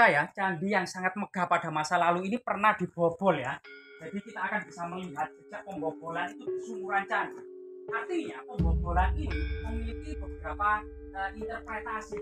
ya, candi yang sangat megah pada masa lalu ini pernah dibobol ya. Jadi kita akan bisa melihat jejak pembobolan itu di sumuran candi. Artinya pembobolan ini memiliki beberapa interpretasi.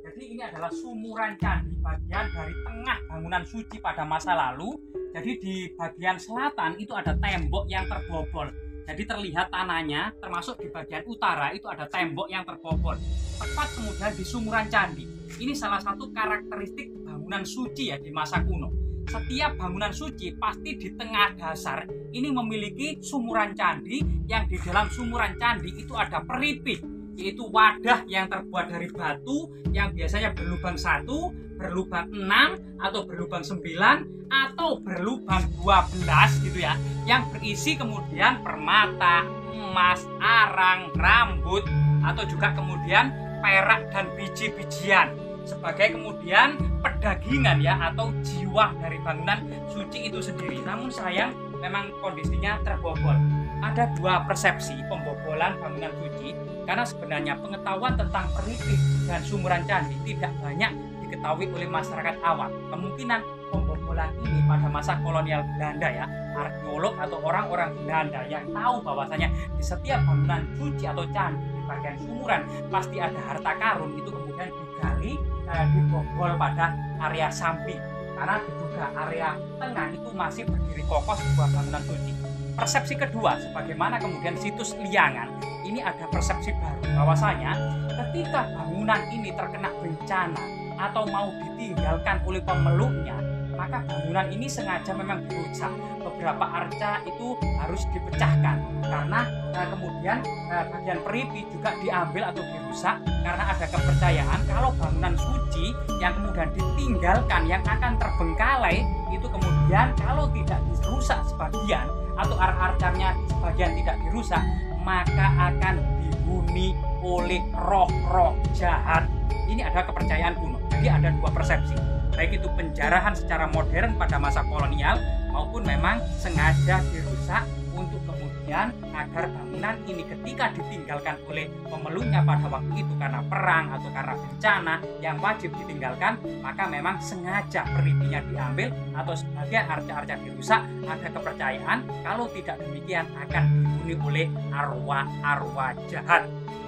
Jadi ini adalah sumuran candi, bagian dari tengah bangunan suci pada masa lalu. Jadi di bagian selatan itu ada tembok yang terbobol. Jadi terlihat tanahnya, termasuk di bagian utara itu ada tembok yang terbobol. Tepat kemudian di sumuran candi. Ini salah satu karakteristik bangunan suci ya di masa kuno. Setiap bangunan suci pasti di tengah dasar ini memiliki sumuran candi, yang di dalam sumuran candi itu ada peripit, yaitu wadah yang terbuat dari batu yang biasanya berlubang 1, berlubang 6, atau berlubang 9, atau berlubang 12 gitu ya, yang berisi kemudian permata, emas, arang, rambut, atau juga kemudian perak dan biji-bijian sebagai kemudian pedagingan ya, atau jiwa dari bangunan suci itu sendiri. Namun sayang memang kondisinya terbobol. Ada dua persepsi pembobolan bangunan suci, karena sebenarnya pengetahuan tentang peripit dan sumuran candi tidak banyak diketahui oleh masyarakat awam. Kemungkinan pembobolan ini pada masa kolonial Belanda ya, arkeolog atau orang-orang Belanda yang tahu bahwasanya di setiap bangunan suci atau candi di bagian sumuran pasti ada harta karun, itu kemudian digali, dibobol pada area samping, karena diduga area tengah itu masih berdiri kokoh sebuah bangunan suci. Persepsi kedua, sebagaimana kemudian situs Liangan, ini ada persepsi baru bahwasanya ketika bangunan ini terkena bencana atau mau ditinggalkan oleh pemeluknya, maka bangunan ini sengaja memang dirusak. Beberapa arca itu harus dipecahkan karena kemudian bagian peripit juga diambil atau dirusak, karena ada kepercayaan kalau bangunan suci yang kemudian ditinggalkan yang akan terbengkalai itu kemudian kalau tidak dirusak sebagian atau arca-arcanya sebagian tidak dirusak, maka akan dihuni oleh roh-roh jahat. Ini ada kepercayaan kuno. Jadi ada dua persepsi, baik itu penjarahan secara modern pada masa kolonial maupun memang sengaja dirusak untuk kemudian agar bangunan ini ketika ditinggalkan oleh pemeluknya pada waktu itu karena perang atau karena bencana yang wajib ditinggalkan, maka memang sengaja peripitnya diambil atau sebagian arca-arca dirusak. Ada kepercayaan kalau tidak demikian akan dihuni oleh arwah-arwah jahat.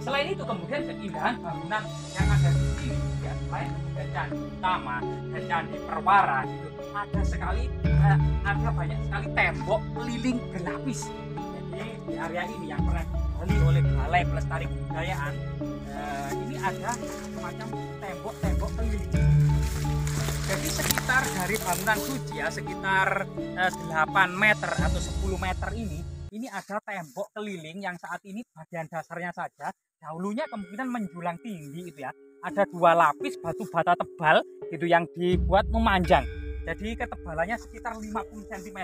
Selain itu kemudian keindahan bangunan yang ada di sini ya, selain kemudian candi utama dan candi perwara gitu, ada banyak sekali tembok keliling berlapis. Jadi di area ini yang pernah digali oleh Balai Pelestari Kebudayaan, ini ada semacam tembok-tembok keliling. Jadi sekitar dari bangunan suci ya, sekitar 8 meter atau 10 meter ini ada tembok keliling yang saat ini bagian dasarnya saja dahulunya kemungkinan menjulang tinggi itu ya. Ada 2 lapis batu bata tebal gitu yang dibuat memanjang. Jadi ketebalannya sekitar 50 cm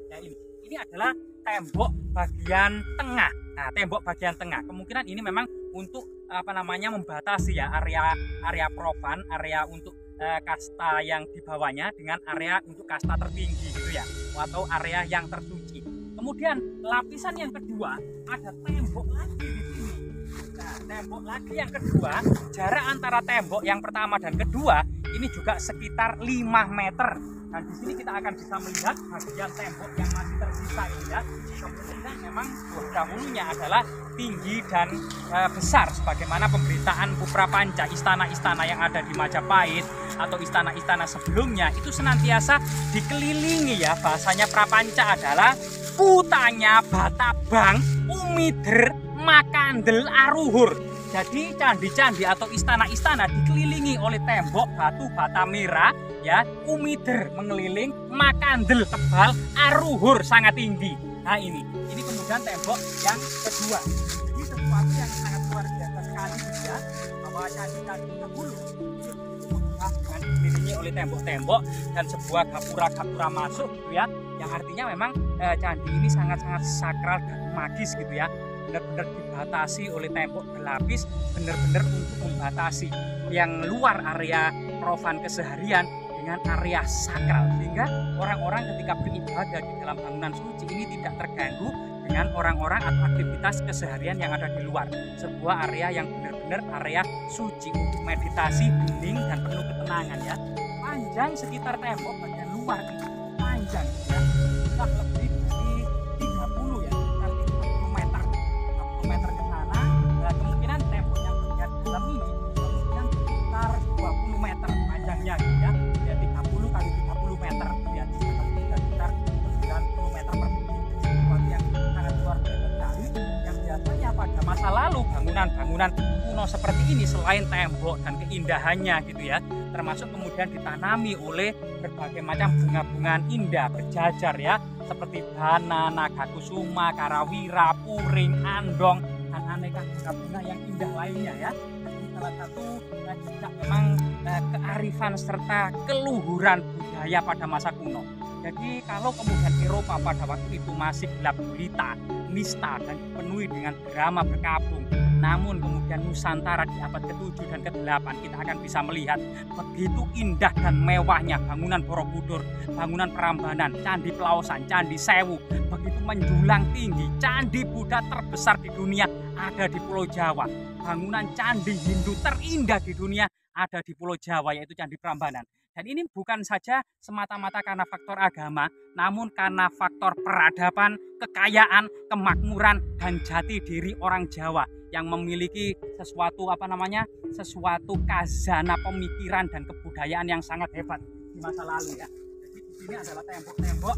ya ini. Ini adalah tembok bagian tengah. Nah, tembok bagian tengah. Kemungkinan ini memang untuk membatasi ya area profan, area untuk kasta yang di bawahnya dengan area untuk kasta tertinggi gitu ya, atau area yang tersuci. Kemudian lapisan yang kedua ada tembok lagi di sini. Nah, tembok lagi yang kedua, jarak antara tembok yang pertama dan kedua ini juga sekitar 5 meter. Dan di sini kita akan bisa melihat bagian tembok yang masih tersisa ini ya. Kemudian memang dahulunya adalah tinggi dan besar, sebagaimana pemberitaan Puprapanca, istana-istana yang ada di Majapahit atau istana-istana sebelumnya itu senantiasa dikelilingi ya. Bahasanya Prapanca adalah Putanya Batabang Umider Makandel Aruhur. Jadi candi-candi atau istana-istana dikelilingi oleh tembok batu bata merah ya, umider mengeliling, makandel tebal, aruhur sangat tinggi. Nah ini kemudian tembok yang kedua. Ini sesuatu yang sangat luar biasa sekali ya, bahwa candi-candi dahulu dengan dikelilingi oleh tembok-tembok dan sebuah gapura-gapura masuk gitu ya, yang artinya memang candi ini sangat-sangat sakral dan magis gitu ya. Benar-benar dibatasi oleh tembok berlapis, benar-benar untuk membatasi yang luar area profan keseharian dengan area sakral, sehingga orang-orang ketika beribadah di dalam bangunan suci ini tidak terganggu dengan orang-orang atau aktivitas keseharian yang ada di luar. Sebuah area yang benar-benar area suci untuk meditasi, healing, dan penuh ketenangan ya. panjang sekitar tembok bagian luar ini panjang ya, sudah lebih dari 30 ya, sekitar 30 meter, 30 meter ke sana. Nah, kemungkinan tembok yang bagian dalam ini kemungkinan sekitar 20 meter panjangnya gitu ya. Ya 30 kali 30 meter ya, sekitar 90 meter persegi. Sesuatu yang sangat luar biasa sekali, yang biasanya pada masa lalu bangunan-bangunan kuno seperti ini selain tembok dan keindahannya gitu ya, termasuk kemudian ditanami oleh berbagai macam bunga-bungaan indah berjajar ya, seperti bana, naga kusuma, karawira, puring, andong, dan aneka bunga-bunga yang indah lainnya ya. Jadi salah satu jejak memang kearifan serta keluhuran budaya pada masa kuno. Jadi kalau kemudian Eropa pada waktu itu masih gelap gulita, nista, dan dipenuhi dengan drama berkabung, namun kemudian Nusantara di abad ke-7 dan ke-8 kita akan bisa melihat begitu indah dan mewahnya bangunan Borobudur, bangunan Prambanan, Candi Pelausan, Candi Sewu, begitu menjulang tinggi. Candi Buddha terbesar di dunia ada di Pulau Jawa. Bangunan candi Hindu terindah di dunia ada di Pulau Jawa, yaitu Candi Prambanan. Dan ini bukan saja semata-mata karena faktor agama, namun karena faktor peradaban, kekayaan, kemakmuran, dan jati diri orang Jawa yang memiliki sesuatu sesuatu khazanah pemikiran dan kebudayaan yang sangat hebat di masa lalu ya. Jadi di sini adalah tembok-tembok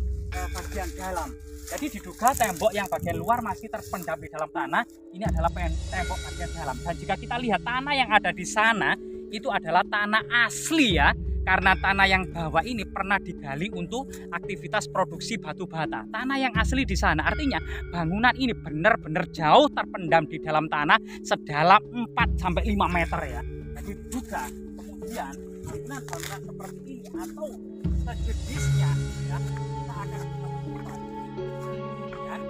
bagian dalam. Jadi diduga tembok yang bagian luar masih terpendam di dalam tanah, ini adalah tembok bagian dalam. Dan jika kita lihat tanah yang ada di sana itu adalah tanah asli ya. Karena tanah yang bawah ini pernah digali untuk aktivitas produksi batu bata. Tanah yang asli di sana, artinya bangunan ini benar-benar jauh terpendam di dalam tanah sedalam 4-5 meter ya. Jadi juga kemudian bangunan-bangunan seperti ini atau sejenisnya ya, kita akan menemukan kemudian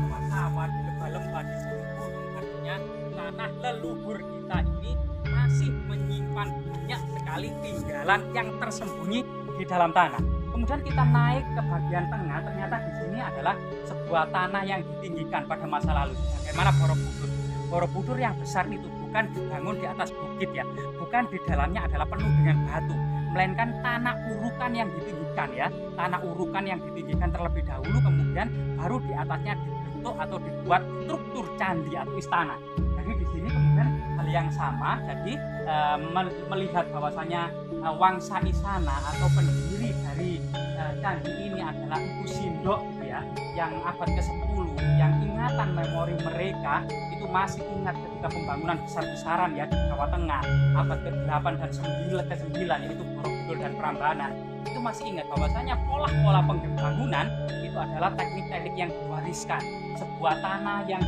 sawah-sawah di lembah-lembah di gunung, artinya tanah leluhur kita ini masih menyimpan banyak sekali tinggalan yang tersembunyi di dalam tanah. Kemudian kita naik ke bagian tengah, ternyata di sini adalah sebuah tanah yang ditinggikan pada masa lalu. Bagaimana Borobudur? Borobudur yang besar itu bukan dibangun di atas bukit ya, bukan di dalamnya adalah penuh dengan batu, melainkan tanah urukan yang ditinggikan ya, tanah urukan yang ditinggikan terlebih dahulu, kemudian baru di atasnya dibentuk atau dibuat struktur candi atau istana. Jadi di sini kemudian hal yang sama, jadi melihat bahwasanya Wangsa Isana atau pendiri dari candi ini adalah Empu Sindok gitu ya, yang abad ke-10, yang ingatan memori mereka itu masih ingat ketika pembangunan besar-besaran ya di Jawa Tengah abad ke-8 dan ke-9 yaitu Borobudur dan Prambanan. Itu masih ingat bahwasanya pola-pola pembangunan itu adalah teknik-teknik yang diwariskan, sebuah tanah yang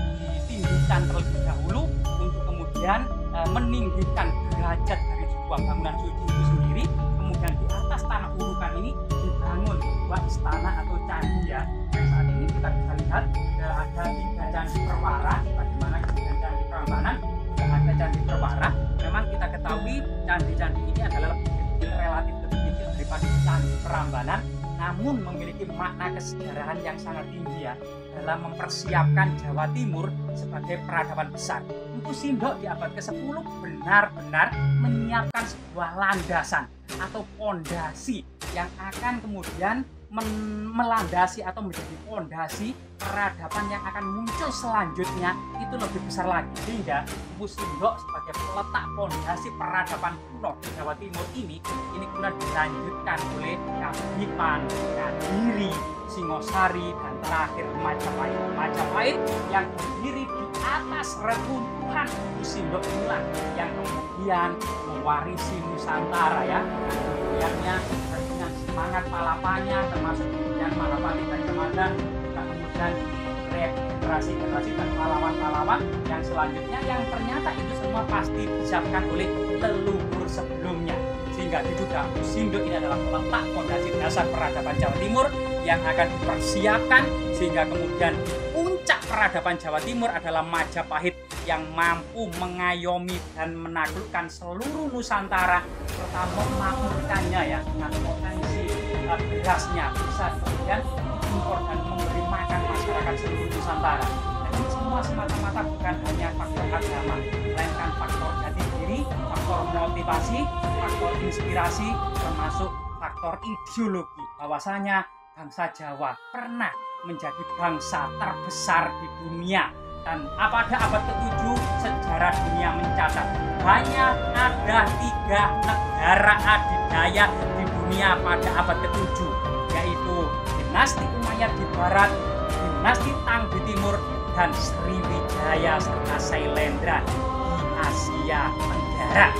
ditinggikan terlebih dahulu untuk kemudian meninggikan derajat dari sebuah bangunan suci itu sendiri. Kemudian di atas tanah urukan ini dibangun sebuah istana atau candi ya. Dan saat ini kita bisa lihat ada 3 candi perwara, bagaimana kemudian Candi Prambanan juga ada candi perwara. Memang kita ketahui candi-candi ini adalah lebih kecil, relatif lebih kecil daripada Candi Prambanan, namun memiliki makna kesejarahan yang sangat tinggi ya dalam mempersiapkan Jawa Timur sebagai peradaban besar. Empu Sindok di abad ke-10 benar-benar menyiapkan sebuah landasan atau pondasi yang akan kemudian melandasi atau menjadi pondasi peradaban yang akan muncul selanjutnya itu lebih besar lagi, sehingga Empu Sindok sebagai peletak pondasi peradaban kuno di Jawa Timur ini kemudian dilanjutkan oleh Kabupaten, Kediri, Singosari, dan terakhir Majapahit yang berdiri di atas reruntuhan Empu Sindok inilah yang kemudian mewarisi Nusantara ya, kemudiannya dengan semangat palapanya, termasuk kemudian Mahapati Gajah Mada, kemudian generasi-generasi dan pahlawan-pahlawan yang selanjutnya yang ternyata itu semua pasti disiapkan oleh leluhur sebelumnya, sehingga diduga Empu Sindok ini adalah peletak fondasi dasar peradaban Jawa Timur yang akan dipersiapkan sehingga kemudian puncak peradaban Jawa Timur adalah Majapahit yang mampu mengayomi dan menaklukkan seluruh Nusantara serta memakmurkannya ya dengan potensi berasnya bisa kemudian diimpor dan memberi makan masyarakat seluruh Nusantara. Dan ini semua semata-mata bukan hanya faktor agama, melainkan faktor jati diri diri, faktor motivasi, faktor inspirasi, termasuk faktor ideologi. Bahwasanya bangsa Jawa pernah menjadi bangsa terbesar di dunia. Dan pada abad ke-7 sejarah dunia mencatat hanya ada 3 negara adidaya di dunia pada abad ke-7, yaitu dinasti Umayyad di barat, dinasti Tang di timur, dan Sriwijaya serta Sailendra di Asia Tenggara.